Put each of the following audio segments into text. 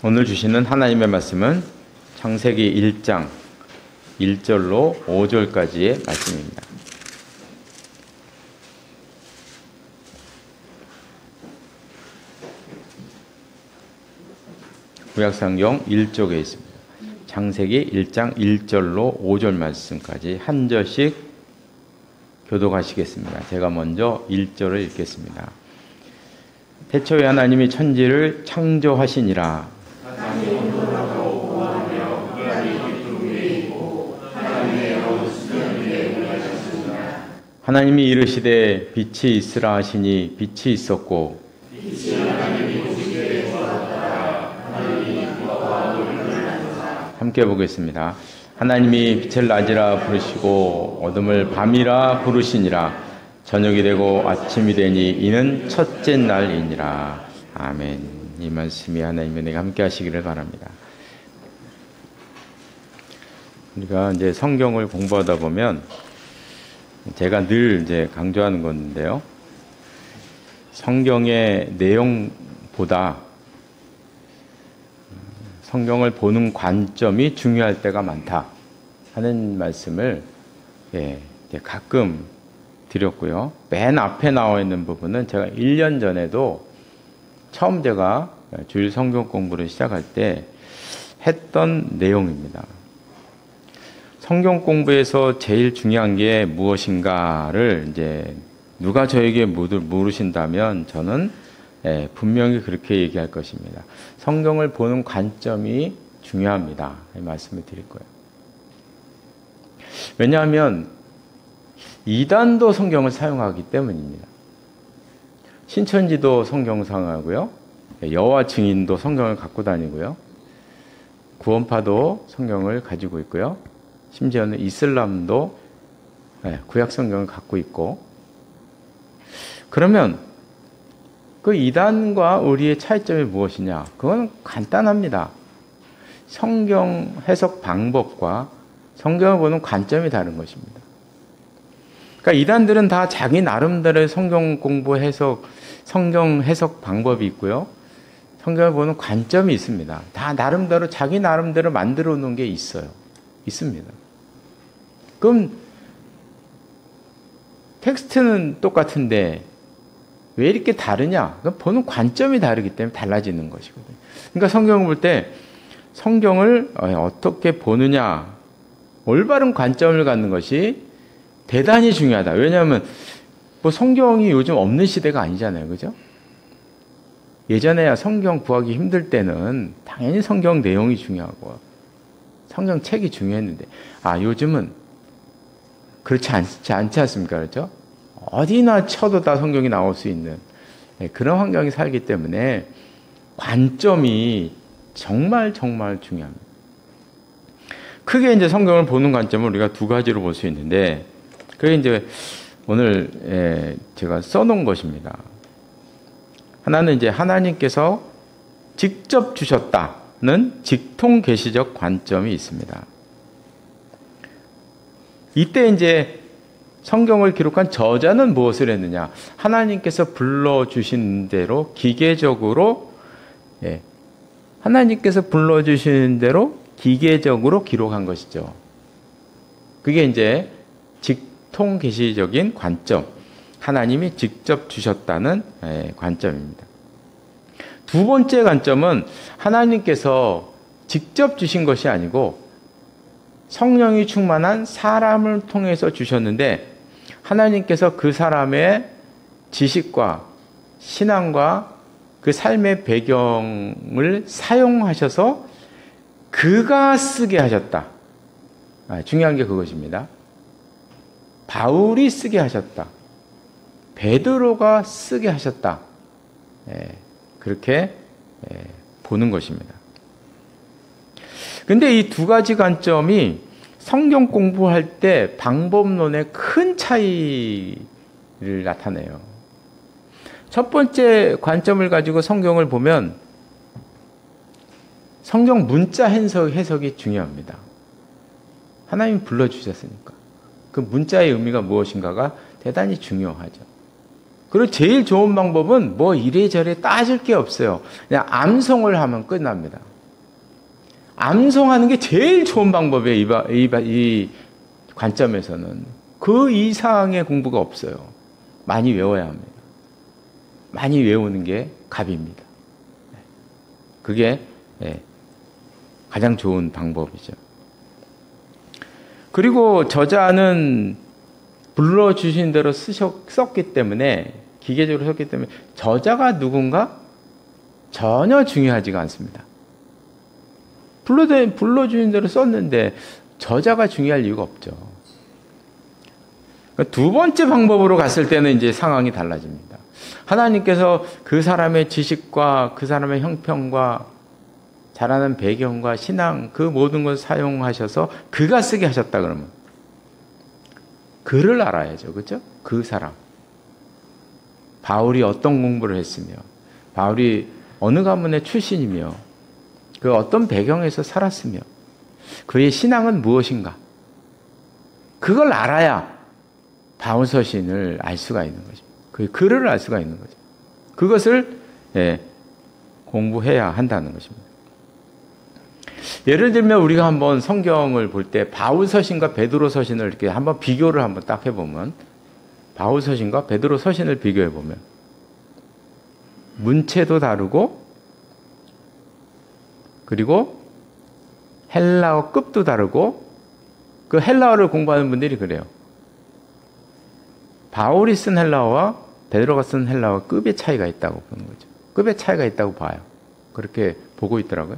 오늘 주시는 하나님의 말씀은 창세기 1장 1절로 5절까지의 말씀입니다. 구약성경 1쪽에 있습니다. 창세기 1장 1절로 5절 말씀까지 한 절씩 교독하시겠습니다. 제가 먼저 1절을 읽겠습니다. 태초에 하나님이 천지를 창조하시니라. 하나님이 이르시되 빛이 있으라 하시니 빛이 있었고 함께 보겠습니다. 하나님이 빛을 낮이라 부르시고 어둠을 밤이라 부르시니라. 저녁이 되고 아침이 되니 이는 첫째 날이니라. 아멘. 이 말씀이 하나님의 은혜가 함께 하시기를 바랍니다. 우리가 이제 성경을 공부하다 보면 제가 늘 이제 강조하는 건데요. 성경의 내용보다 성경을 보는 관점이 중요할 때가 많다 하는 말씀을 가끔 드렸고요. 맨 앞에 나와 있는 부분은 제가 1년 전에도 처음 제가 주일 성경 공부를 시작할 때 했던 내용입니다. 성경 공부에서 제일 중요한 게 무엇인가를 이제 누가 저에게 물으신다면 저는 분명히 그렇게 얘기할 것입니다. 성경을 보는 관점이 중요합니다. 이 말씀을 드릴 거예요. 왜냐하면 이단도 성경을 사용하기 때문입니다. 신천지도 성경 사용하고요. 여호와 증인도 성경을 갖고 다니고요. 구원파도 성경을 가지고 있고요. 심지어는 이슬람도 구약 성경을 갖고 있고. 그러면 그 이단과 우리의 차이점이 무엇이냐? 그건 간단합니다. 성경 해석 방법과 성경을 보는 관점이 다른 것입니다. 그러니까 이단들은 다 자기 나름대로의 성경 공부 해석, 성경 해석 방법이 있고요. 성경을 보는 관점이 있습니다. 다 나름대로 자기 나름대로 만들어 놓은 게 있어요. 있습니다. 그럼 텍스트는 똑같은데 왜 이렇게 다르냐? 보는 관점이 다르기 때문에 달라지는 것이거든요. 그러니까 성경을 볼 때 성경을 어떻게 보느냐, 올바른 관점을 갖는 것이 대단히 중요하다. 왜냐하면 뭐 성경이 요즘 없는 시대가 아니잖아요. 그죠? 예전에야 성경 구하기 힘들 때는 당연히 성경 내용이 중요하고 성경 책이 중요했는데 요즘은 그렇지 않지 않습니까? 그렇죠? 어디나 쳐도 다 성경이 나올 수 있는 그런 환경이 살기 때문에 관점이 정말 중요합니다. 크게 이제 성경을 보는 관점을 우리가 두 가지로 볼 수 있는데 그게 이제 오늘 제가 써놓은 것입니다. 하나는 이제 하나님께서 직접 주셨다는 직통계시적 관점이 있습니다. 이때 이제 성경을 기록한 저자는 무엇을 했느냐? 하나님께서 불러주신 대로 기계적으로 하나님께서 불러주신 대로 기계적으로 기록한 것이죠. 그게 이제 직통계시적인 관점, 하나님이 직접 주셨다는 관점입니다. 두 번째 관점은 하나님께서 직접 주신 것이 아니고 성령이 충만한 사람을 통해서 주셨는데 하나님께서 그 사람의 지식과 신앙과 그 삶의 배경을 사용하셔서 그가 쓰게 하셨다. 중요한 게 그것입니다. 바울이 쓰게 하셨다. 베드로가 쓰게 하셨다. 그렇게 보는 것입니다. 근데 이 두 가지 관점이 성경 공부할 때 방법론에 큰 차이를 나타내요. 첫 번째 관점을 가지고 성경을 보면 성경 문자 해석이 중요합니다. 하나님이 불러주셨으니까. 그 문자의 의미가 무엇인가가 대단히 중요하죠. 그리고 제일 좋은 방법은 뭐 이래저래 따질 게 없어요. 그냥 암송을 하면 끝납니다. 암송하는 게 제일 좋은 방법이에요. 이 관점에서는. 그 이상의 공부가 없어요. 많이 외워야 합니다. 많이 외우는 게 갑입니다. 그게 가장 좋은 방법이죠. 그리고 저자는 불러주신 대로 썼기 때문에, 기계적으로 썼기 때문에 저자가 누군가 전혀 중요하지가 않습니다. 불러주신 대로 썼는데 저자가 중요할 이유가 없죠. 두 번째 방법으로 갔을 때는 이제 상황이 달라집니다. 하나님께서 그 사람의 지식과 그 사람의 형편과 자라는 배경과 신앙, 그 모든 것을 사용하셔서 그가 쓰게 하셨다 그러면 그를 알아야죠. 그렇죠? 그 사람. 바울이 어떤 공부를 했으며, 바울이 어느 가문의 출신이며, 그 어떤 배경에서 살았으며, 그의 신앙은 무엇인가. 그걸 알아야 바울 서신을 알 수가 있는 거죠. 그 글을 알 수가 있는 거죠. 그것을 공부해야 한다는 것입니다. 예를 들면 우리가 한번 성경을 볼 때 바울 서신과 베드로 서신을 이렇게 한번 비교를 한번 딱 해보면, 바울 서신과 베드로 서신을 비교해 보면 문체도 다르고, 그리고 헬라어 급도 다르고, 그 헬라어를 공부하는 분들이 그래요. 바울이 쓴 헬라어와 베드로가 쓴 헬라어 급의 차이가 있다고 보는 거죠. 급의 차이가 있다고 봐요. 그렇게 보고 있더라고요.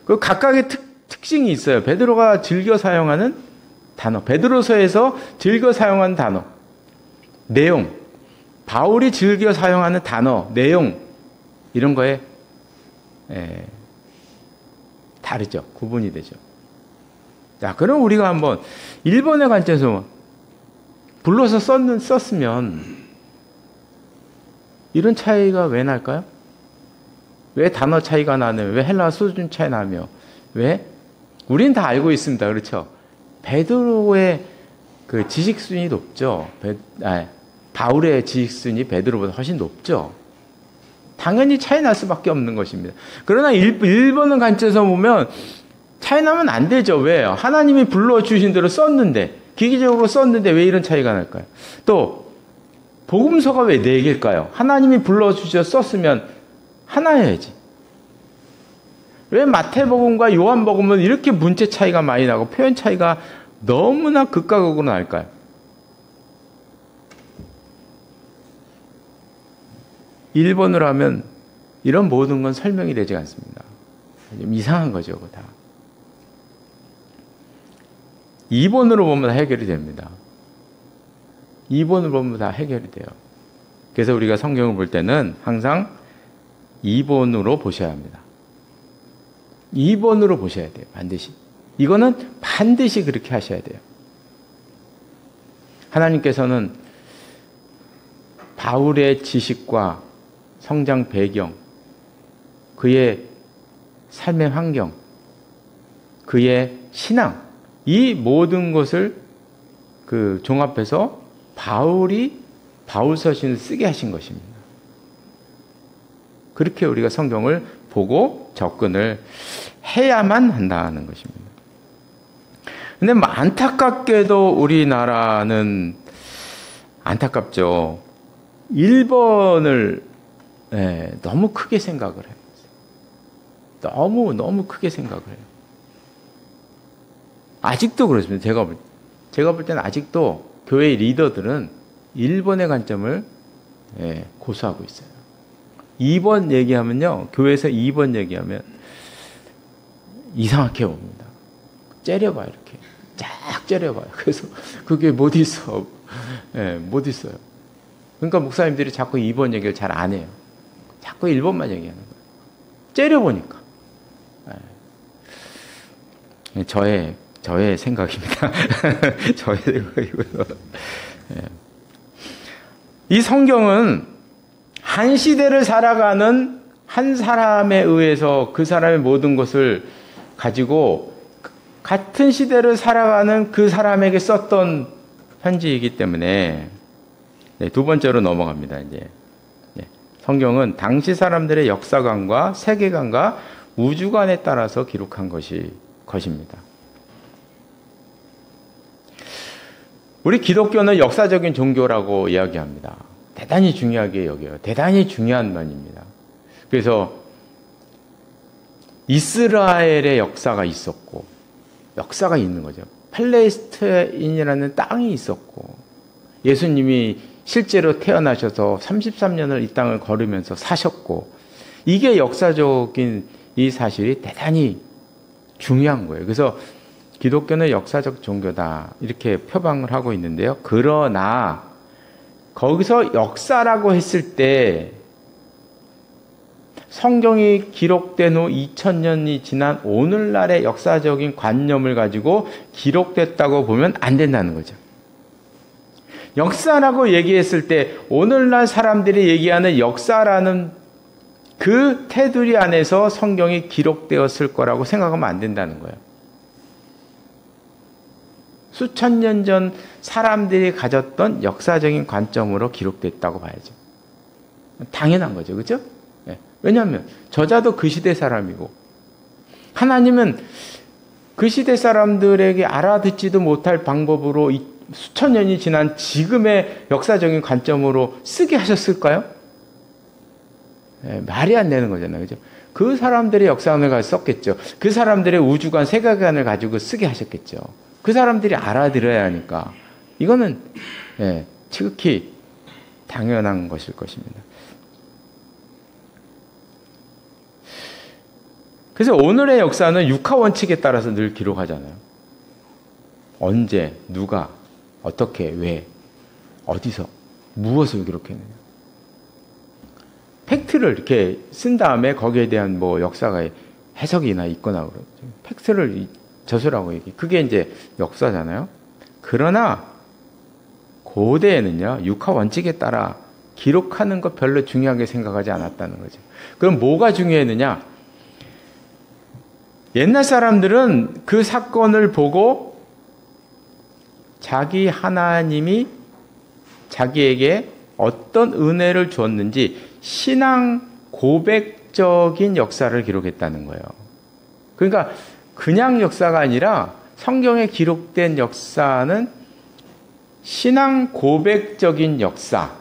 그 각각의 특징이 있어요. 베드로가 즐겨 사용하는 단어, 베드로서에서 즐겨 사용하는 단어, 내용, 바울이 즐겨 사용하는 단어, 내용, 이런 거에 다르죠. 구분이 되죠. 자, 그럼 우리가 한번 1번의 관점에서 불러서 썼으면 이런 차이가 왜 날까요? 왜 단어 차이가 나며, 왜 헬라어 수준 차이 나며, 왜? 우린 다 알고 있습니다. 그렇죠? 베드로의 그 지식 수준이 높죠. 바울의 지식 수준이 베드로보다 훨씬 높죠. 당연히 차이 날 수밖에 없는 것입니다. 그러나 1번의 관점에서 보면 차이 나면 안 되죠. 왜요? 하나님이 불러주신 대로 썼는데, 기계적으로 썼는데 왜 이런 차이가 날까요? 또 복음서가 왜 4개일까요? 하나님이 불러주셔서 썼으면 하나여야지. 왜 마태복음과 요한복음은 이렇게 문체 차이가 많이 나고 표현 차이가 너무나 극과 극으로 날까요? 일본어로 하면 이런 모든 건 설명이 되지 않습니다. 좀 이상한 거죠, 그거 다. 2번으로 보면 다 해결이 됩니다. 2번으로 보면 다 해결이 돼요. 그래서 우리가 성경을 볼 때는 항상 2번으로 보셔야 합니다. 2번으로 보셔야 돼요. 반드시. 이거는 반드시 그렇게 하셔야 돼요. 하나님께서는 바울의 지식과 성장 배경, 그의 삶의 환경, 그의 신앙, 이 모든 것을 그 종합해서 바울 서신을 쓰게 하신 것입니다. 그렇게 우리가 성경을 보고 접근을 해야만 한다는 것입니다. 근데 안타깝게도 우리나라는 안타깝죠. 1번을 너무 크게 생각을 해요. 너무 크게 생각을 해요. 아직도 그렇습니다. 제가 볼 때는 아직도 교회 리더들은 1번의 관점을 고수하고 있어요. 2번 얘기하면요, 교회에서 2번 얘기하면 이상하게 봅니다. 째려봐요, 이렇게. 쫙 째려봐요. 그래서 그게 못 있어. 못 있어요. 그러니까 목사님들이 자꾸 2번 얘기를 잘 안 해요. 자꾸 1번만 얘기하는 거예요. 째려보니까. 저의 생각입니다. 저의 생각이고요. 이 성경은 한 시대를 살아가는 한 사람에 의해서 그 사람의 모든 것을 가지고 같은 시대를 살아가는 그 사람에게 썼던 편지이기 때문에, 두 번째로 넘어갑니다. 이제 성경은 당시 사람들의 역사관과 세계관과 우주관에 따라서 기록한 것입니다. 우리 기독교는 역사적인 종교라고 이야기합니다. 대단히 중요하게 여겨요. 대단히 중요한 면입니다. 그래서 이스라엘의 역사가 있었고, 역사가 있는 거죠. 팔레스타인이라는 땅이 있었고, 예수님이 실제로 태어나셔서 33년을 이 땅을 걸으면서 사셨고, 이게 역사적인 이 사실이 대단히 중요한 거예요. 그래서 기독교는 역사적 종교다 이렇게 표방을 하고 있는데요. 그러나 거기서 역사라고 했을 때 성경이 기록된 후 2000년이 지난 오늘날의 역사적인 관념을 가지고 기록됐다고 보면 안 된다는 거죠. 역사라고 얘기했을 때 오늘날 사람들이 얘기하는 역사라는 그 테두리 안에서 성경이 기록되었을 거라고 생각하면 안 된다는 거예요. 수천 년 전 사람들이 가졌던 역사적인 관점으로 기록됐다고 봐야죠. 당연한 거죠. 그렇죠? 왜냐하면 저자도 그 시대 사람이고 하나님은 그 시대 사람들에게 알아듣지도 못할 방법으로 수천 년이 지난 지금의 역사적인 관점으로 쓰게 하셨을까요? 말이 안 되는 거잖아요. 그죠? 그 사람들의 역사관을 가지고 썼겠죠. 그 사람들의 우주관, 세계관을 가지고 쓰게 하셨겠죠. 그 사람들이 알아들어야 하니까 이거는 지극히 당연한 것일 것입니다. 그래서 오늘의 역사는 육하 원칙에 따라서 늘 기록하잖아요. 언제, 누가, 어떻게, 왜, 어디서, 무엇을 기록했느냐. 팩트를 이렇게 쓴 다음에 거기에 대한 뭐 역사가 해석이나 있거나 그러죠. 팩트를 저술하고 얘기. 그게 이제 역사잖아요. 그러나 고대에는요, 육하 원칙에 따라 기록하는 것 별로 중요하게 생각하지 않았다는 거죠. 그럼 뭐가 중요했느냐? 옛날 사람들은 그 사건을 보고 자기 하나님이 자기에게 어떤 은혜를 주었는지 신앙 고백적인 역사를 기록했다는 거예요. 그러니까 그냥 역사가 아니라 성경에 기록된 역사는 신앙 고백적인 역사.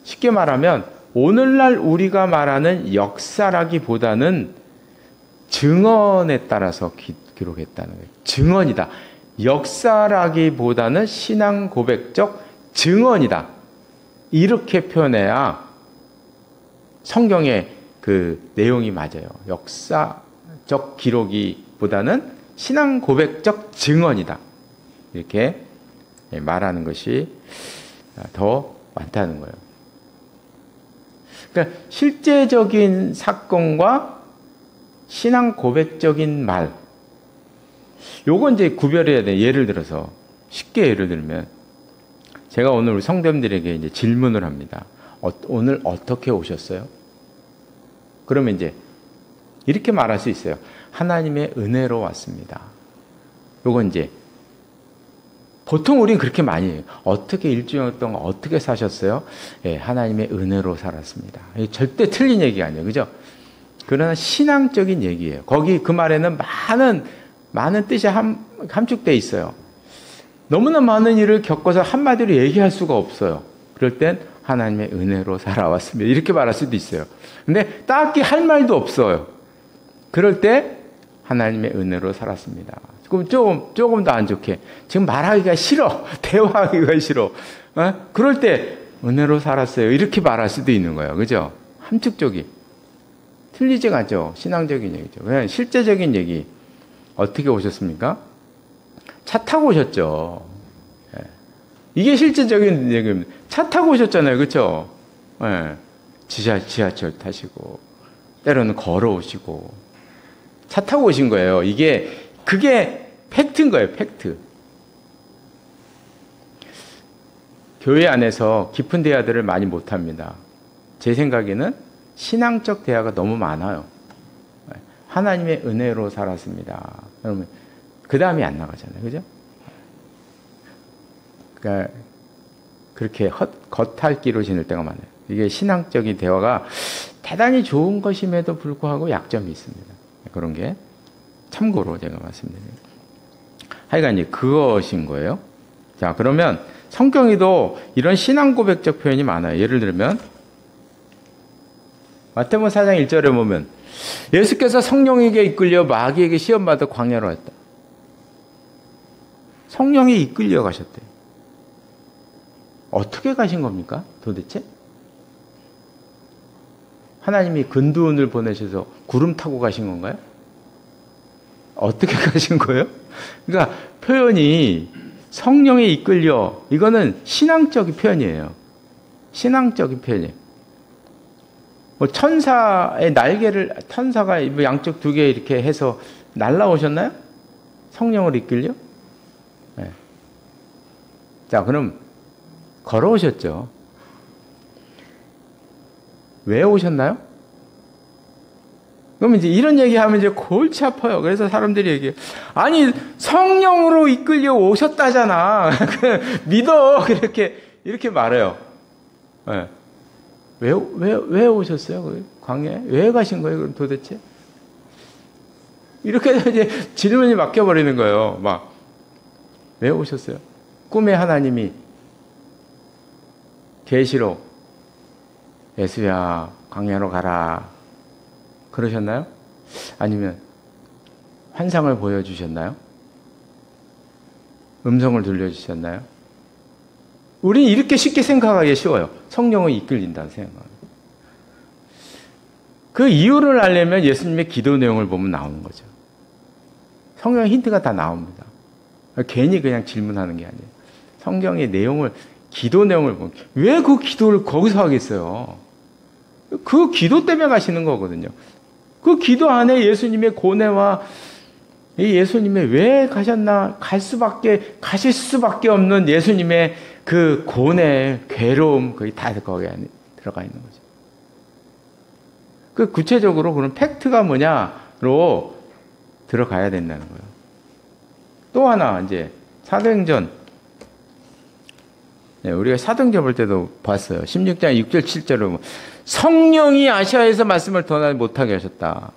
쉽게 말하면 오늘날 우리가 말하는 역사라기보다는 증언에 따라서 기록했다는 거예요. 증언이다. 역사라기보다는 신앙 고백적 증언이다. 이렇게 표현해야 성경의 그 내용이 맞아요. 역사적 기록이보다는 신앙 고백적 증언이다. 이렇게 말하는 것이 더 많다는 거예요. 그러니까 실제적인 사건과 신앙 고백적인 말, 요건 이제 구별해야 돼. 예를 들어서 쉽게 예를 들면 제가 오늘 우리 성도님들에게 이제 질문을 합니다. 오늘 어떻게 오셨어요? 그러면 이제 이렇게 말할 수 있어요. 하나님의 은혜로 왔습니다. 요건 이제 보통 우리는 그렇게 많이 해요. 어떻게 일주일 동안 어떻게 사셨어요? 예, 하나님의 은혜로 살았습니다. 절대 틀린 얘기가 아니에요. 그죠? 그러나 신앙적인 얘기예요. 거기 그 말에는 많은 뜻이 함축되어 있어요. 너무나 많은 일을 겪어서 한마디로 얘기할 수가 없어요. 그럴 땐 하나님의 은혜로 살아왔습니다. 이렇게 말할 수도 있어요. 근데 딱히 할 말도 없어요. 그럴 때 하나님의 은혜로 살았습니다. 그럼 조금 더 안 좋게 지금 말하기가 싫어. 대화하기가 싫어. 그럴 때 은혜로 살았어요. 이렇게 말할 수도 있는 거예요. 그죠? 함축적이. 틀리지가 않죠. 신앙적인 얘기죠. 그냥 실제적인 얘기. 어떻게 오셨습니까? 차 타고 오셨죠. 이게 실제적인 얘기입니다. 차 타고 오셨잖아요. 그렇죠? 지하철 타시고 때로는 걸어오시고 차 타고 오신 거예요. 그게 팩트인 거예요. 팩트. 교회 안에서 깊은 대화들을 많이 못합니다. 제 생각에는 신앙적 대화가 너무 많아요. 하나님의 은혜로 살았습니다. 그러면 그 다음이 안 나가잖아요. 그죠? 그러니까 그렇게 겉핥기로 지낼 때가 많아요. 이게 신앙적인 대화가 대단히 좋은 것임에도 불구하고 약점이 있습니다. 그런 게 참고로 제가 말씀드립니다. 하여간 이제 그것인 거예요. 자, 그러면 성경에도 이런 신앙 고백적 표현이 많아요. 예를 들면 마태복음 4장 1절에 보면 예수께서 성령에게 이끌려 마귀에게 시험받아 광야로 갔다. 성령이 이끌려 가셨대요. 어떻게 가신 겁니까? 도대체? 하나님이 근두운을 보내셔서 구름 타고 가신 건가요? 어떻게 가신 거예요? 그러니까 표현이 성령에 이끌려, 이거는 신앙적인 표현이에요. 신앙적인 표현이에요. 뭐 천사의 날개를, 천사가 양쪽 두 개 이렇게 해서 날라오셨나요? 성령을 이끌려? 네. 자, 그럼 걸어오셨죠. 왜 오셨나요? 그럼 이제 이런 얘기하면 이제 골치 아파요. 그래서 사람들이 얘기해요. 아니, 성령으로 이끌려 오셨다잖아. 믿어. 이렇게 말해요. 네. 왜 오셨어요? 광야에? 왜 가신 거예요? 그럼 도대체? 이렇게 이제 질문이 막혀버리는 거예요. 막. 왜 오셨어요? 꿈에 하나님이 계시록 예수야, 광야로 가라. 그러셨나요? 아니면 환상을 보여주셨나요? 음성을 들려주셨나요? 우리는 이렇게 쉽게 생각하기 쉬워요. 성령을 이끌린다는 생각합니다. 그 이유를 알려면 예수님의 기도 내용을 보면 나오는 거죠. 성경의 힌트가 다 나옵니다. 괜히 그냥 질문하는 게 아니에요. 성경의 내용을, 기도 내용을 보면 왜 그 기도를 거기서 하겠어요? 그 기도 때문에 가시는 거거든요. 그 기도 안에 예수님의 고뇌와 예수님의 왜 가셨나, 가실 수밖에 없는 예수님의 그 고뇌, 괴로움, 거의 다 거기 안에 들어가 있는 거죠. 그 구체적으로 그런 팩트가 뭐냐로 들어가야 된다는 거예요. 또 하나, 이제, 사도행전. 네, 우리가 사도행전 볼 때도 봤어요. 16장 6절, 7절을 보면, 성령이 아시아에서 말씀을 더 못하게 하셨다.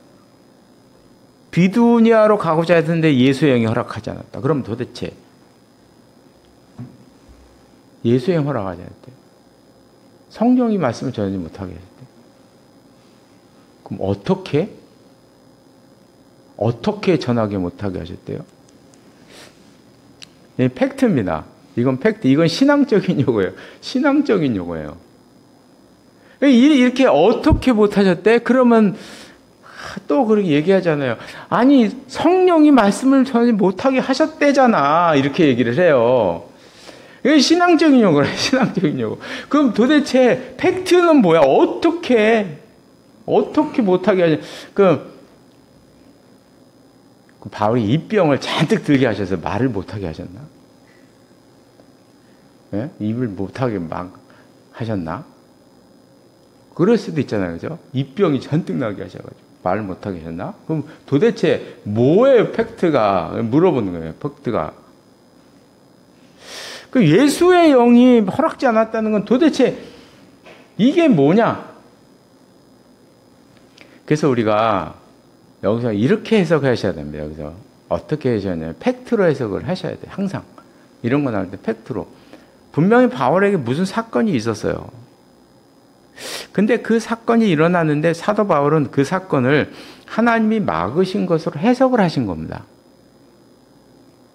비두니아로 가고자 했는데 예수의 영이 허락하지 않았다. 그럼 도대체 예수의 영 허락하지 않았대요. 성령이 말씀을 전하지 못하게 하셨대요. 그럼 어떻게 전하게 못하게 하셨대요? 이 팩트입니다. 이건 팩트. 이건 신앙적인 요구예요. 신앙적인 요구예요. 이렇게 어떻게 못하셨대? 그러면 또 그렇게 얘기하잖아요. 아니, 성령이 말씀을 전하지 못하게 하셨대잖아. 이렇게 얘기를 해요. 이게 신앙적인 요구래, 신앙적인 요구. 그럼 도대체 팩트는 뭐야? 어떻게 못하게 하냐? 그 바울이 입병을 잔뜩 들게 하셔서 말을 못하게 하셨나? 예? 입을 못하게 막 하셨나? 그럴 수도 있잖아요. 그죠? 입병이 잔뜩 나게 하셔가지고 말을 못하게 하셨나? 그럼 도대체 뭐예요? 팩트가? 물어보는 거예요. 팩트가. 그 예수의 영이 허락지 않았다는 건 도대체 이게 뭐냐? 그래서 우리가 여기서 이렇게 해석하셔야 됩니다. 여기서 어떻게 해석하냐면 팩트로 해석을 하셔야 돼요. 항상 이런 거 나올 때 팩트로. 분명히 바울에게 무슨 사건이 있었어요. 근데 그 사건이 일어나는데 사도 바울은 그 사건을 하나님이 막으신 것으로 해석을 하신 겁니다.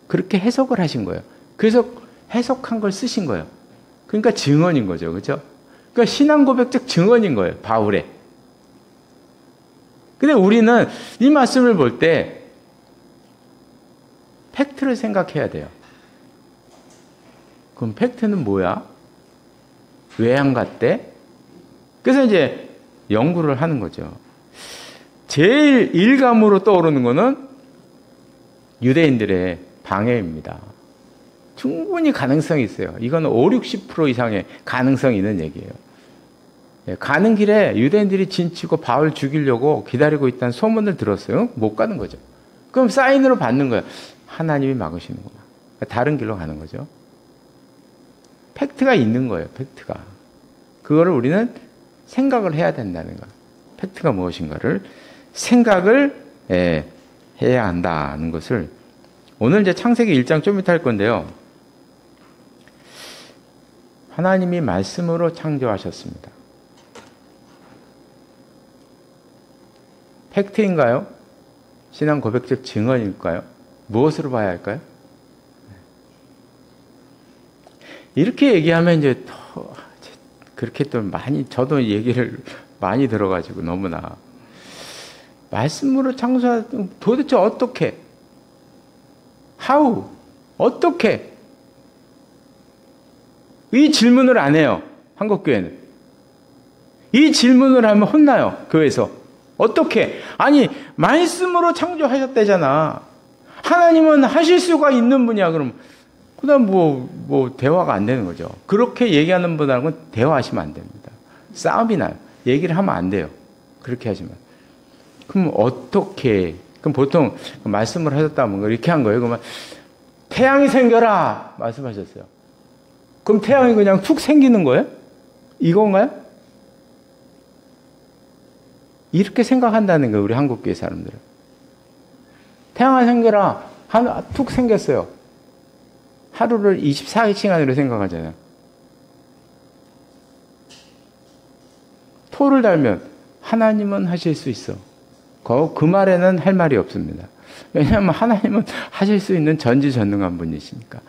그렇게 해석을 하신 거예요. 그래서 해석한 걸 쓰신 거예요. 그러니까 증언인 거죠. 그렇죠? 그러니까 신앙 고백적 증언인 거예요. 바울의. 근데 우리는 이 말씀을 볼 때 팩트를 생각해야 돼요. 그럼 팩트는 뭐야? 왜 안 갔대? 그래서 이제 연구를 하는 거죠. 제일 일감으로 떠오르는 거는 유대인들의 방해입니다. 충분히 가능성이 있어요. 이건 50-60% 이상의 가능성이 있는 얘기예요. 가는 길에 유대인들이 진치고 바울 죽이려고 기다리고 있다는 소문을 들었어요. 못 가는 거죠. 그럼 사인으로 받는 거예요. 하나님이 막으시는구나. 다른 길로 가는 거죠. 팩트가 있는 거예요. 팩트가. 그거를 우리는 생각을 해야 된다는 것. 팩트가 무엇인가를 생각을 해야 한다는 것을 오늘 이제 창세기 1장 좀 이따 할 건데요. 하나님이 말씀으로 창조하셨습니다. 팩트인가요? 신앙 고백적 증언일까요? 무엇으로 봐야 할까요? 이렇게 얘기하면 이제 더 그렇게 또 많이 저도 얘기를 많이 들어가지고 너무나 말씀으로 창조하 도대체 어떻게? How? 어떻게? 이 질문을 안 해요. 한국교회는. 이 질문을 하면 혼나요. 교회에서. 어떻게? 아니 말씀으로 창조하셨다잖아. 하나님은 하실 수가 있는 분이야. 그럼 그다음 뭐 대화가 안 되는 거죠. 그렇게 얘기하는 분하고는 대화하시면 안 됩니다. 싸움이 나요. 얘기를 하면 안 돼요. 그렇게 하시면. 그럼 어떻게? 그럼 보통 말씀을 하셨다면 이렇게 한 거예요. 그러면 태양이 생겨라 말씀하셨어요. 그럼 태양이 그냥 툭 생기는 거예요? 이건가요? 이렇게 생각한다는 거예요. 우리 한국교회 사람들은. 태양이 생겨라. 툭 생겼어요. 하루를 24시간으로 생각하잖아요. 토를 달면 하나님은 하실 수 있어. 그 말에는 할 말이 없습니다. 왜냐하면 하나님은 하실 수 있는 전지전능한 분이시니까.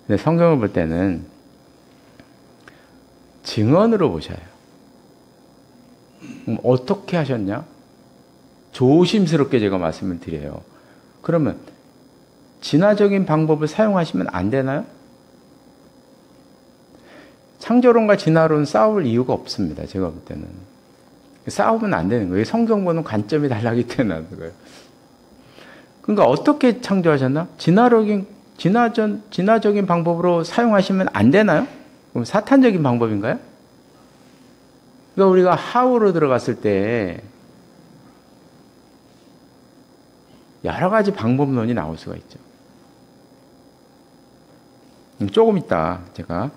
근데 성경을 볼 때는 증언으로 보셔요. 어떻게 하셨냐? 조심스럽게 제가 말씀을 드려요. 그러면 진화적인 방법을 사용하시면 안 되나요? 창조론과 진화론은 싸울 이유가 없습니다. 제가 볼 때는. 싸우면 안 되는 거예요. 성경 보는 관점이 달라기 때문에 하는 거예요. 그러니까 어떻게 창조하셨나? 진화적인 방법으로 사용하시면 안 되나요? 그럼 사탄적인 방법인가요? 그러니까 우리가 how로 들어갔을 때 여러 가지 방법론이 나올 수가 있죠. 조금 이따 제가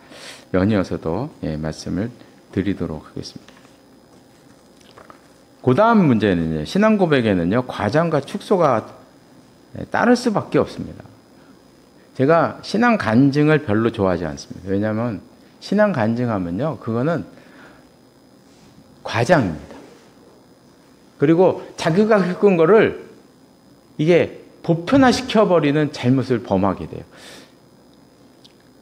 연이어서도 말씀을 드리도록 하겠습니다. 그 다음 문제는 신앙 고백에는요, 과장과 축소가 따를 수밖에 없습니다. 제가 신앙 간증을 별로 좋아하지 않습니다. 왜냐하면 신앙 간증하면요, 그거는 과장입니다. 그리고 자기가 겪은 거를 이게 보편화시켜버리는 잘못을 범하게 돼요.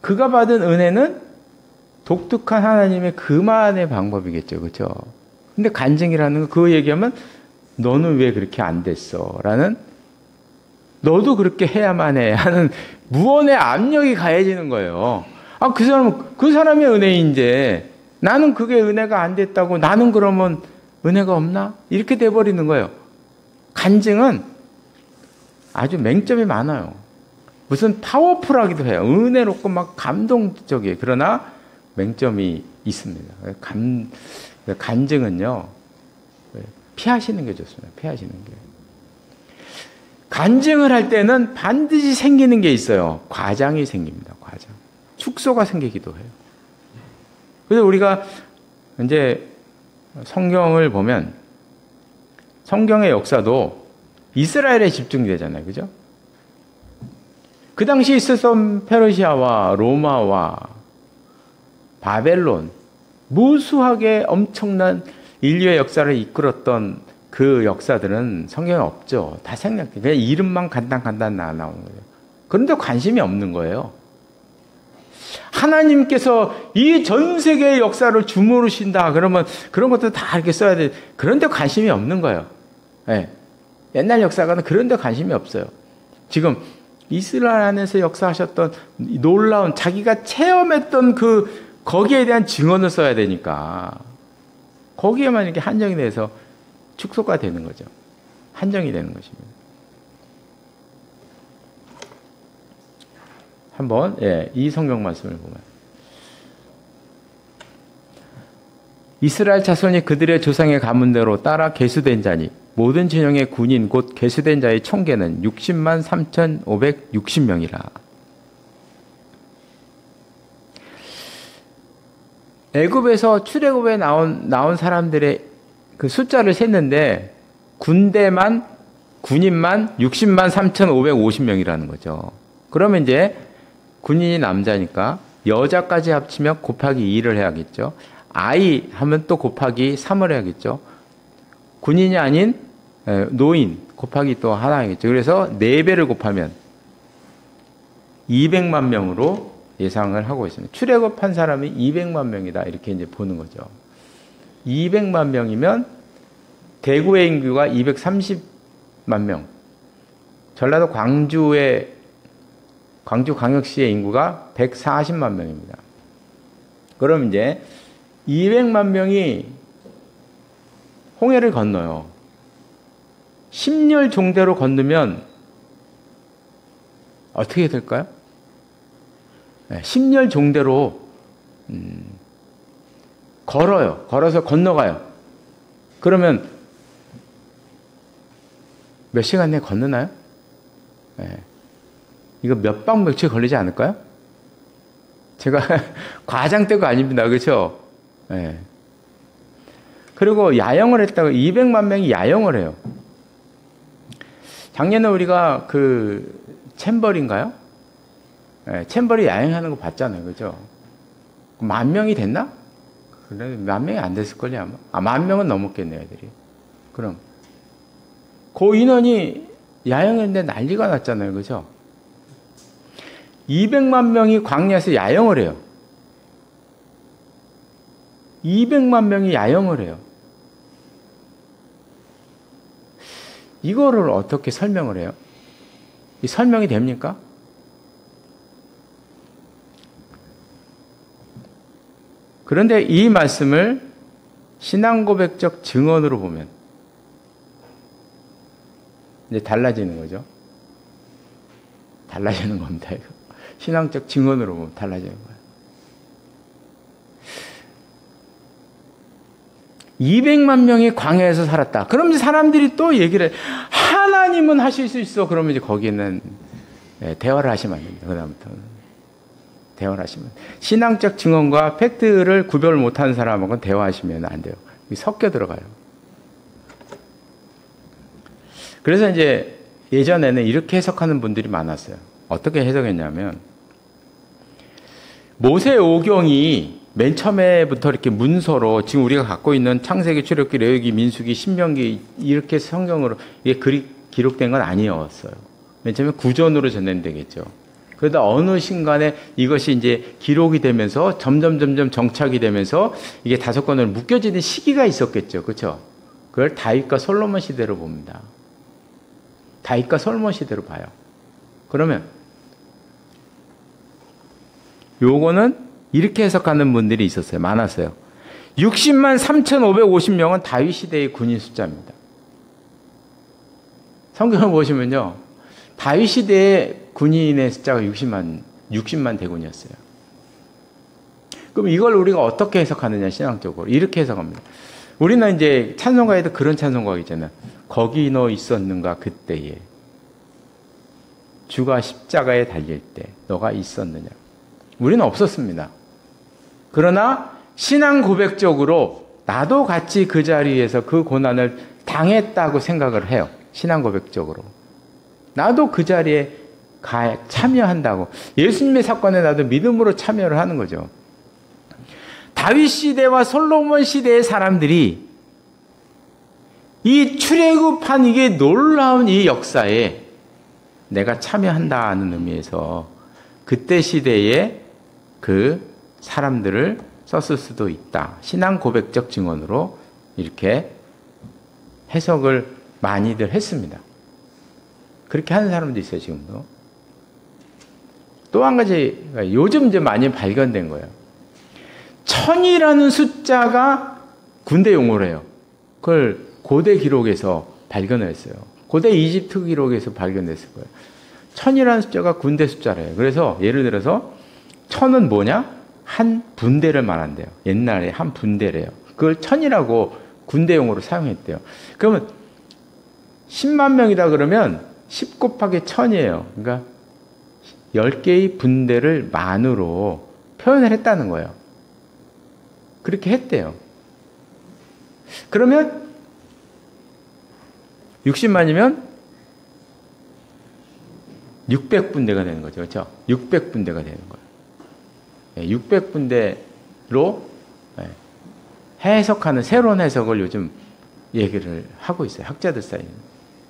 그가 받은 은혜는 독특한 하나님의 그만의 방법이겠죠. 그렇죠? 근데 간증이라는 거 그거 얘기하면 너는 왜 그렇게 안 됐어? 라는 너도 그렇게 해야만 해 하는 무언의 압력이 가해지는 거예요. 아, 그 사람의 은혜인데 나는 그게 은혜가 안 됐다고 나는 그러면 은혜가 없나? 이렇게 돼버리는 거예요. 간증은 아주 맹점이 많아요. 무슨 파워풀하기도 해요. 은혜롭고 막 감동적이에요. 그러나 맹점이 있습니다. 간증은요, 피하시는 게 좋습니다. 피하시는 게. 간증을 할 때는 반드시 생기는 게 있어요. 과장이 생깁니다. 과장. 축소가 생기기도 해요. 그래서 우리가 이제 성경을 보면 성경의 역사도 이스라엘에 집중되잖아요. 그죠? 그 당시 있었던 페르시아와 로마와 바벨론, 무수하게 엄청난 인류의 역사를 이끌었던 그 역사들은 성경에 없죠. 다 생략돼. 그냥 이름만 간단 나오는 거예요. 그런데 관심이 없는 거예요. 하나님께서 이 전 세계의 역사를 주무르신다. 그러면 그런 것도 다 이렇게 써야 돼. 그런데 관심이 없는 거예요. 네. 옛날 역사가는 그런데 관심이 없어요. 지금 이스라엘 안에서 역사하셨던 놀라운 자기가 체험했던 거기에 대한 증언을 써야 되니까 거기에만 이렇게 한정이 돼서 축소가 되는 거죠. 한정이 되는 것입니다. 한번 이 성경 말씀을 보면 이스라엘 자손이 그들의 조상의 가문대로 따라 계수된 자니 모든 진영의 군인 곧 계수된 자의 총계는 60만 3,560명이라. 애굽에서 출애굽에 나온 사람들의 그 숫자를 셌는데 군인만 60만 3,550명이라는 거죠. 그러면 이제 군인이 남자니까 여자까지 합치면 곱하기 2를 해야겠죠. 아이 하면 또 곱하기 3을 해야겠죠. 군인이 아닌 노인 곱하기 또 하나 해야겠죠. 그래서 4배를 곱하면 200만 명으로 예상을 하고 있습니다. 출애굽한 사람이 200만 명이다 이렇게 이제 보는 거죠. 200만 명이면 대구의 인구가 230만 명, 전라도 광주광역시의 인구가 140만 명입니다. 그럼 이제 200만 명이 홍해를 건너요. 심렬종대로 건너면 어떻게 될까요? 심렬종대로 걸어요. 걸어서 건너가요. 그러면 몇 시간 내에 건너나요? 이거 몇 박 며칠 걸리지 않을까요? 제가 과장대가 아닙니다. 그렇죠? 그리고 야영을 했다고 200만 명이 야영을 해요. 작년에 우리가 그 챔버리인가요? 챔버리 야영하는 거 봤잖아요. 그죠? 10,000명이 됐나? 그래, 10,000명이 안 됐을걸요, 아마. 10,000명은 넘었겠네요, 애들이. 그럼. 그 인원이 야영했는데 난리가 났잖아요. 그죠? 200만 명이 광야에서 야영을 해요. 200만 명이 야영을 해요. 이거를 어떻게 설명을 해요? 이 설명이 됩니까? 그런데 이 말씀을 신앙고백적 증언으로 보면 이제 달라지는 거죠. 달라지는 겁니다. 이거. 신앙적 증언으로 보면 달라지는 거예요. 200만 명이 광야에서 살았다. 그럼 이제 사람들이 또 얘기를 해. 하나님은 하실 수 있어. 그러면 이제 거기는 대화를 하시면 안 됩니다. 그다음부터는. 대화를 하시면. 신앙적 증언과 팩트를 구별 못하는 사람하고는 대화하시면 안 돼요. 섞여 들어가요. 그래서 이제 예전에는 이렇게 해석하는 분들이 많았어요. 어떻게 해석했냐면 모세오경이 맨 처음에부터 이렇게 문서로 지금 우리가 갖고 있는 창세기, 출애굽기, 레위기, 민수기, 신명기 이렇게 성경으로 이게 기록된 건 아니었어요. 맨 처음에 구전으로 전해되겠죠. 그러다 어느 순간에 이것이 이제 기록이 되면서 점점 정착이 되면서 이게 5권으로 묶여지는 시기가 있었겠죠. 그렇죠? 그걸 다윗과 솔로몬 시대로 봅니다. 다윗과 솔로몬 시대로 봐요. 그러면 요거는 이렇게 해석하는 분들이 있었어요. 많았어요. 60만 3,550명은 다윗 시대의 군인 숫자입니다. 성경을 보시면요. 다윗 시대의 군인의 숫자가 60만 대군이었어요. 그럼 이걸 우리가 어떻게 해석하느냐, 신앙적으로. 이렇게 해석합니다. 우리는 이제 찬송가에도 그런 찬송가가 있잖아요. 거기 너 있었는가 그때에 주가 십자가에 달릴 때 너가 있었느냐. 우리는 없었습니다. 그러나 신앙 고백적으로 나도 같이 그 자리에서 그 고난을 당했다고 생각을 해요. 신앙 고백적으로. 나도 그 자리에 참여한다고. 예수님의 사건에 나도 믿음으로 참여를 하는 거죠. 다윗 시대와 솔로몬 시대의 사람들이 이 출애굽한 이게 놀라운 이 역사에 내가 참여한다는 의미에서 그때 시대에 그 사람들을 썼을 수도 있다. 신앙 고백적 증언으로 이렇게 해석을 많이들 했습니다. 그렇게 하는 사람도 있어요, 지금도. 또 한 가지, 요즘 이제 많이 발견된 거예요. 1000이라는 숫자가 군대 용어래요. 그걸 고대 기록에서 발견을 했어요. 고대 이집트 기록에서 발견됐을 거예요. 1000이라는 숫자가 군대 숫자래요. 그래서 예를 들어서 1000은 뭐냐? 한 분대를 말한대요. 옛날에 한 분대래요. 그걸 1000이라고 군대 용어로 사용했대요. 그러면 10만 명이다 그러면 10 곱하기 1000이에요. 그러니까 10개의 분대를 만으로 표현을 했다는 거예요. 그렇게 했대요. 그러면 60만이면 600분대가 되는 거죠. 그렇죠? 600분대가 되는 거예요. 600분대로 해석하는 새로운 해석을 요즘 얘기를 하고 있어요. 학자들 사이에는.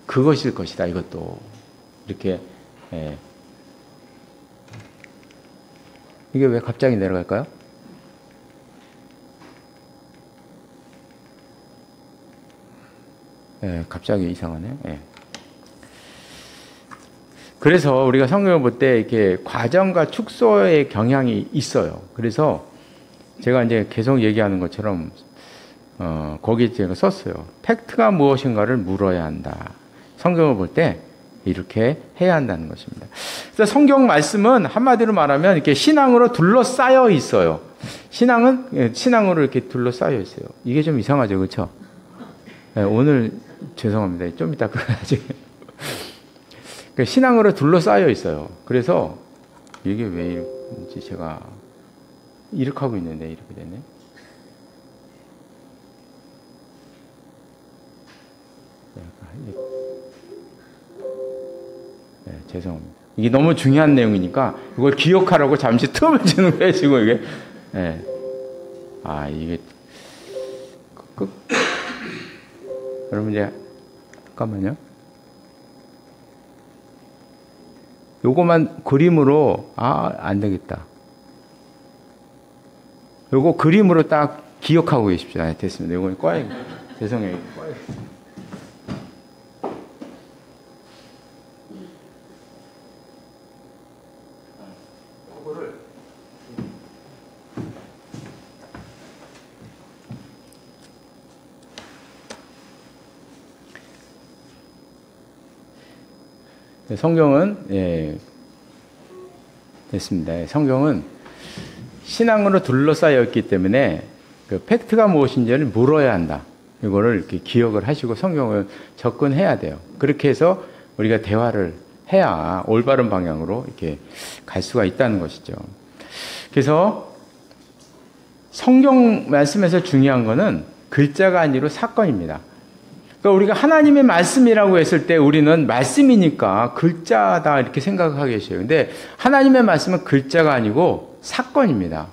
그것일 것이다. 이것도 이렇게. 이게 왜 갑자기 내려갈까요? 갑자기 이상하네. 그래서 우리가 성경을 볼 때 이렇게 과정과 축소의 경향이 있어요. 그래서 제가 이제 계속 얘기하는 것처럼 거기에 제가 썼어요. 팩트가 무엇인가를 물어야 한다. 성경을 볼 때 이렇게 해야 한다는 것입니다. 그래서 성경 말씀은 한마디로 말하면 이렇게 신앙으로 둘러싸여 있어요. 신앙으로 이렇게 둘러싸여 있어요. 이게 좀 이상하죠, 그렇죠? 오늘 죄송합니다. 좀 이따 그래야지. 신앙으로 둘러싸여 있어요. 그래서 이게 왜 이런지 제가 이렇게 하고 있는데 이렇게 되네. 죄송합니다. 이게 너무 중요한 내용이니까 이걸 기억하라고 잠시 틈을 주는 거예요, 지금 이게. 이게 여러분 이제 잠깐만요. 요거만 그림으로 안 되겠다. 요거 그림으로 딱 기억하고 계십시오. 됐습니다. 요거는 꺼야 죄송해요. 요거를 성경은 됐습니다. 성경은 신앙으로 둘러싸여 있기 때문에 그 팩트가 무엇인지를 물어야 한다. 이거를 이렇게 기억을 하시고 성경을 접근해야 돼요. 그렇게 해서 우리가 대화를 해야 올바른 방향으로 이렇게 갈 수가 있다는 것이죠. 그래서 성경 말씀에서 중요한 거는 글자가 아니라 사건입니다. 그러니까 우리가 하나님의 말씀이라고 했을 때 우리는 말씀이니까 글자다 이렇게 생각하게 계셔요. 근데 하나님의 말씀은 글자가 아니고 사건입니다.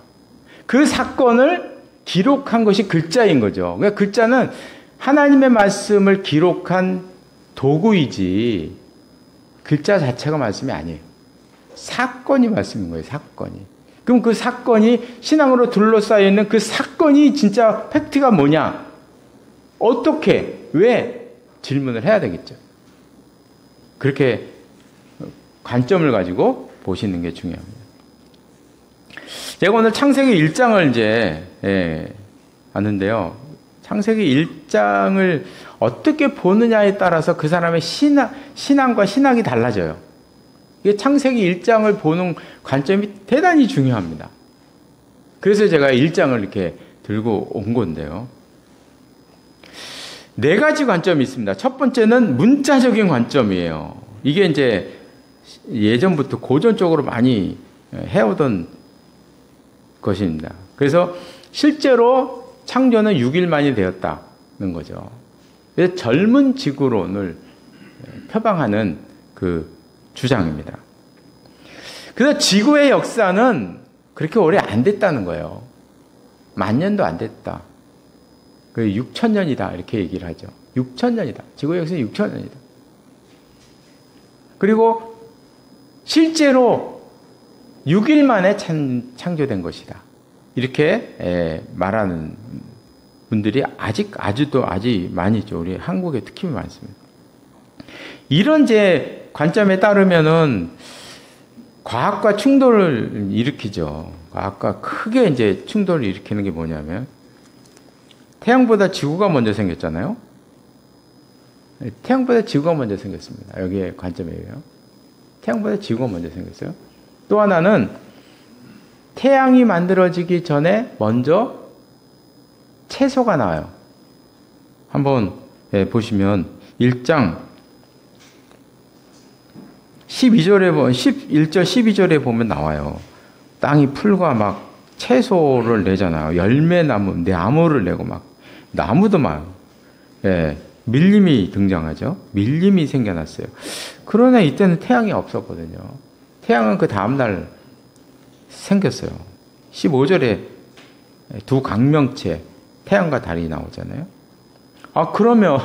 그 사건을 기록한 것이 글자인 거죠. 그러니까 글자는 하나님의 말씀을 기록한 도구이지 글자 자체가 말씀이 아니에요. 사건이 말씀인 거예요. 사건이. 그럼 그 사건이 신앙으로 둘러싸여 있는 그 사건이 진짜 팩트가 뭐냐? 어떻게? 왜? 질문을 해야 되겠죠. 그렇게 관점을 가지고 보시는 게 중요합니다. 제가 오늘 창세기 1장을 이제 봤는데요. 창세기 1장을 어떻게 보느냐에 따라서 그 사람의 신앙과 신학이 달라져요. 이게 창세기 1장을 보는 관점이 대단히 중요합니다. 그래서 제가 1장을 이렇게 들고 온 건데요. 4가지 관점이 있습니다. 첫 번째는 문자적인 관점이에요. 이게 이제 예전부터 고전적으로 많이 해오던 것입니다. 그래서 실제로 창조는 6일 만이 되었다는 거죠. 그래서 젊은 지구론을 표방하는 그 주장입니다. 그래서 지구의 역사는 그렇게 오래 안 됐다는 거예요. 10,000년도 안 됐다. 6,000년이다 이렇게 얘기를 하죠. 6,000년이다. 지구의 역사는 6,000년이다. 그리고 실제로 6일 만에 창조된 것이다. 이렇게 말하는 분들이 아직 많이 있죠. 우리 한국에 특히 많습니다. 이런 제 관점에 따르면은 과학과 충돌을 일으키죠. 과학과 크게 이제 충돌을 일으키는 게 뭐냐면 태양보다 지구가 먼저 생겼잖아요. 태양보다 지구가 먼저 생겼습니다. 여기에 관점이에요. 태양보다 지구가 먼저 생겼어요. 또 하나는 태양이 만들어지기 전에 먼저 채소가 나와요. 한번 보시면 1장 11절 12절에 보면 나와요. 땅이 풀과 막 채소를 내잖아요. 열매나무, 나무를 내고 막 나무도 막 예, 밀림이 등장하죠. 밀림이 생겨났어요. 그러나 이때는 태양이 없었거든요. 태양은 그 다음날 생겼어요. 15절에 두 강명체 태양과 달이 나오잖아요. 아 그러면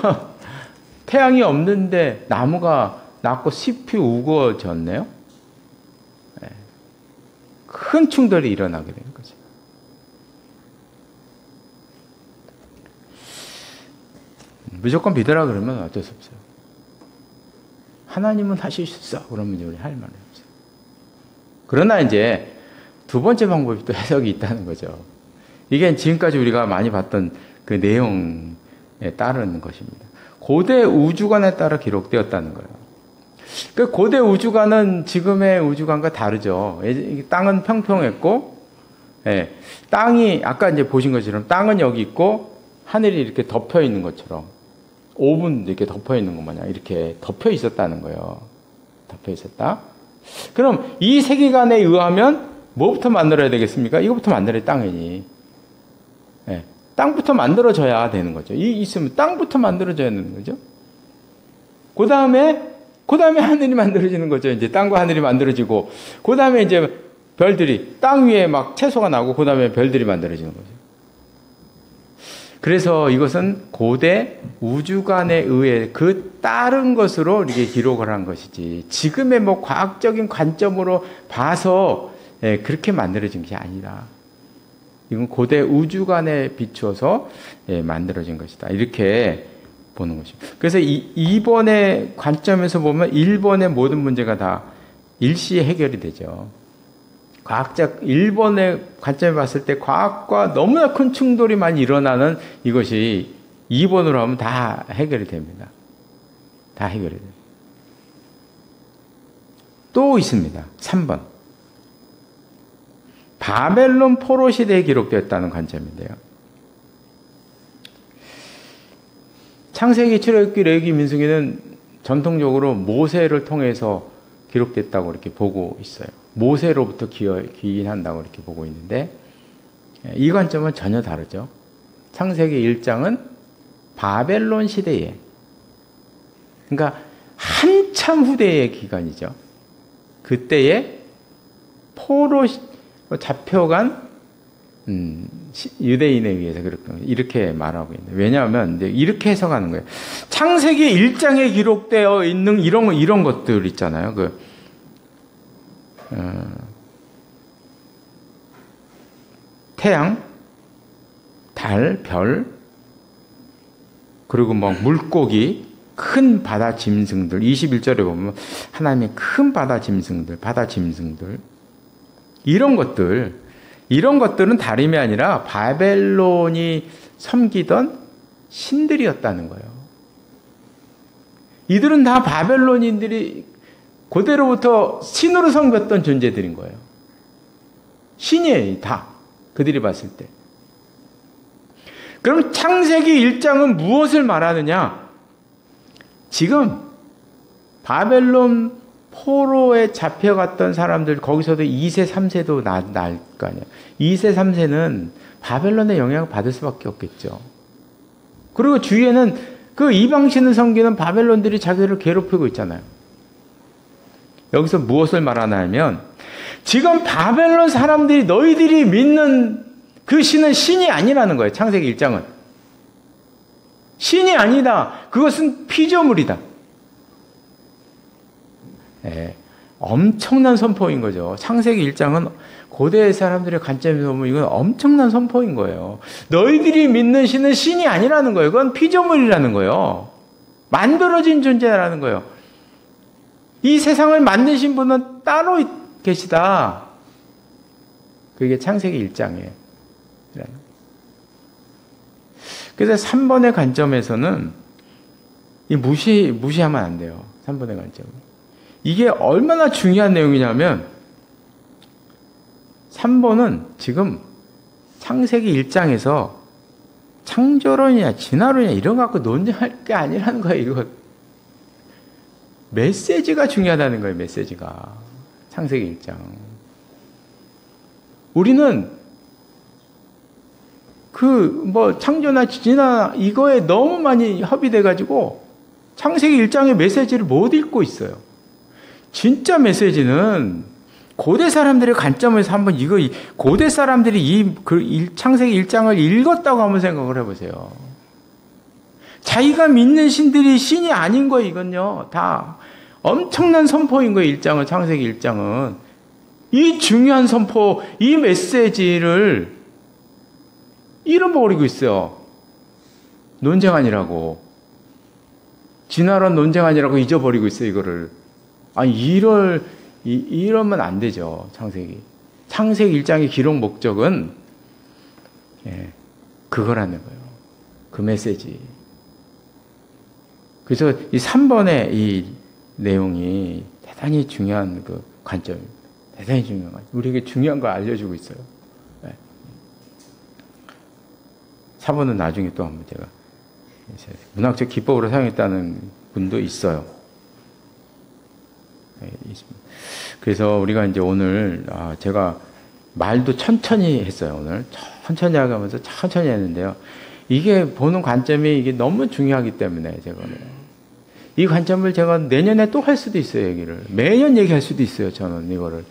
태양이 없는데 나무가 났고 잎이 우거졌네요. 네. 큰 충돌이 일어나게 되는 거죠. 무조건 믿으라 그러면 어쩔 수 없어요. 하나님은 하실 수 있어. 그러면 우리 할 말이 없어요. 그러나 이제 두 번째 방법이 또 해석이 있다는 거죠. 이게 지금까지 우리가 많이 봤던 그 내용에 따르는 것입니다. 고대 우주관에 따라 기록되었다는 거예요. 그 고대 우주관은 지금의 우주관과 다르죠. 땅은 평평했고, 예, 땅이 아까 이제 보신 것처럼 땅은 여기 있고 하늘이 이렇게 덮여 있는 것처럼 5분 이렇게 덮여 있는 것 마냥 이렇게 덮여 있었다는 거예요. 덮여 있었다. 그럼 이 세계관에 의하면 뭐부터 만들어야 되겠습니까? 이거부터 만들어야 땅이니. 예, 땅부터 만들어져야 되는 거죠. 이 있으면 땅부터 만들어져야 되는 거죠. 그 다음에 하늘이 만들어지는 거죠. 이제 땅과 하늘이 만들어지고, 그 다음에 이제 별들이, 땅 위에 막 채소가 나고, 그 다음에 별들이 만들어지는 거죠. 그래서 이것은 고대 우주관에 의해 그 다른 것으로 이렇게 기록을 한 것이지, 지금의 뭐 과학적인 관점으로 봐서 그렇게 만들어진 것이 아니라, 이건 고대 우주관에 비추어서 만들어진 것이다. 이렇게 보는 것입니다. 그래서 2번의 관점에서 보면 1번의 모든 문제가 다 일시에 해결이 되죠. 과학적 1번의 관점에 봤을 때 과학과 너무나 큰 충돌이 많이 일어나는 이것이 2번으로 하면 다 해결이 됩니다. 다 해결이 됩니다. 또 있습니다. 3번. 바벨론 포로 시대에 기록되었다는 관점인데요. 창세기, 출애굽기, 레위기, 민수기는 전통적으로 모세를 통해서 기록됐다고 이렇게 보고 있어요. 모세로부터 기인한다고 이렇게 보고 있는데, 이 관점은 전혀 다르죠. 창세기 1장은 바벨론 시대에, 그러니까 한참 후대의 기간이죠. 그때에 포로 잡혀간 유대인에 의해서 이렇게 말하고 있는데, 왜냐하면 이렇게 해석하는 거예요. 창세기 1장에 기록되어 있는 이런 것들 있잖아요. 태양, 달, 별, 그리고 뭐 물고기, 큰 바다 짐승들, 21절에 보면 하나님의 큰 바다 짐승들, 이런 것들은 다름이 아니라 바벨론이 섬기던 신들이었다는 거예요. 이들은 다 바벨론인들이 고대로부터 신으로 섬겼던 존재들인 거예요. 신이에요, 다. 그들이 봤을 때. 그럼 창세기 1장은 무엇을 말하느냐? 지금 바벨론 포로에 잡혀갔던 사람들, 거기서도 2세, 3세도 날 거 아니야. 2세, 3세는 바벨론의 영향을 받을 수밖에 없겠죠. 그리고 주위에는 그 이방신을 섬기는 바벨론들이 자기들을 괴롭히고 있잖아요. 여기서 무엇을 말하냐면, 지금 바벨론 사람들이 너희들이 믿는 그 신은 신이 아니라는 거예요. 창세기 1장은. 신이 아니다. 그것은 피조물이다. 네, 엄청난 선포인 거죠. 창세기 1장은 고대 사람들의 관점에서 보면 이건 엄청난 선포인 거예요. 너희들이 믿는 신은 신이 아니라는 거예요. 그건 피조물이라는 거예요. 만들어진 존재라는 거예요. 이 세상을 만드신 분은 따로 계시다. 그게 창세기 1장이에요. 그래서 3번의 관점에서는 무시하면 안 돼요. 3번의 관점은. 이게 얼마나 중요한 내용이냐면 3번은 지금 창세기 1장에서 창조론이냐 진화론이냐 이런 거 갖고 논쟁할 게 아니라는 거예요. 이거 메시지가 중요하다는 거예요. 메시지가. 창세기 1장. 우리는 창조나 지지나 이거에 너무 많이 협의돼가지고 창세기 1장의 메시지를 못 읽고 있어요. 진짜 메시지는 고대 사람들의 관점에서 한번 고대 사람들이 창세기 1장을 읽었다고 한번 생각을 해보세요. 자기가 믿는 신들이 신이 아닌 거예요, 이건요. 다 엄청난 선포인 거예요, 1장은, 창세기 1장은. 이 중요한 선포, 이 메시지를 잃어버리고 있어요. 논쟁 아니라고. 진화론 논쟁 아니라고 잊어버리고 있어요, 이거를. 아니, 이러면 안 되죠, 창세기. 창세기 1장의 기록 목적은, 그거라는 거예요. 그 메시지. 그래서 이 3번의 이 내용이 대단히 중요한 그 관점입니다. 대단히 중요한 관점. 우리에게 중요한 걸 알려주고 있어요. 4번은 나중에 또 한번 제가 문학적 기법으로 사용했다는 분도 있어요. 그래서 우리가 이제 오늘 제가 말도 천천히 했어요. 오늘 천천히 하면서 천천히 했는데요. 이게 보는 관점이 이게 너무 중요하기 때문에 제가 이 관점을 제가 내년에 또 할 수도 있어요. 얘기를 매년 얘기할 수도 있어요. 저는 이거를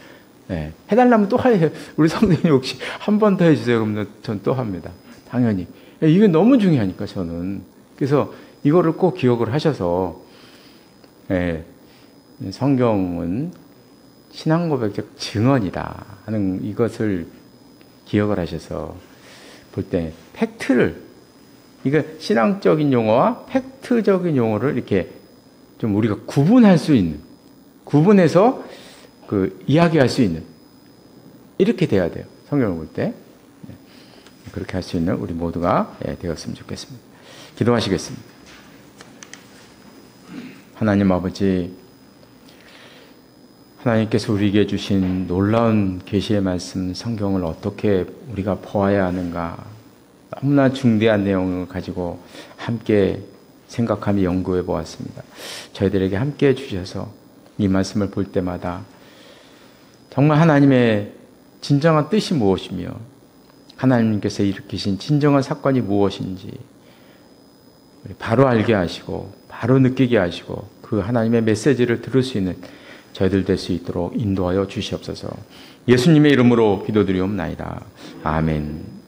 해달라면 또 해요. 우리 성도님 혹시 한 번 더 해주세요. 그러면 전 또 합니다. 당연히 이게 너무 중요하니까 저는 그래서 이거를 꼭 기억을 하셔서 성경은 신앙 고백적 증언이다 하는 이것을 기억을 하셔서 볼 때 팩트를 이거 신앙적인 용어와 팩트적인 용어를 이렇게 좀 우리가 구분할 수 있는 구분해서 이야기할 수 있는 이렇게 돼야 돼요. 성경을 볼 때 그렇게 할 수 있는 우리 모두가 되었으면 좋겠습니다. 기도하시겠습니다. 하나님 아버지, 하나님께서 우리에게 주신 놀라운 계시의 말씀 성경을 어떻게 우리가 보아야 하는가 너무나 중대한 내용을 가지고 함께 생각하며 연구해 보았습니다. 저희들에게 함께 해주셔서 이 말씀을 볼 때마다 정말 하나님의 진정한 뜻이 무엇이며 하나님께서 일으키신 진정한 사건이 무엇인지 바로 알게 하시고 바로 느끼게 하시고 그 하나님의 메시지를 들을 수 있는 저희들 될 수 있도록 인도하여 주시옵소서. 예수님의 이름으로 기도드리옵나이다. 아멘.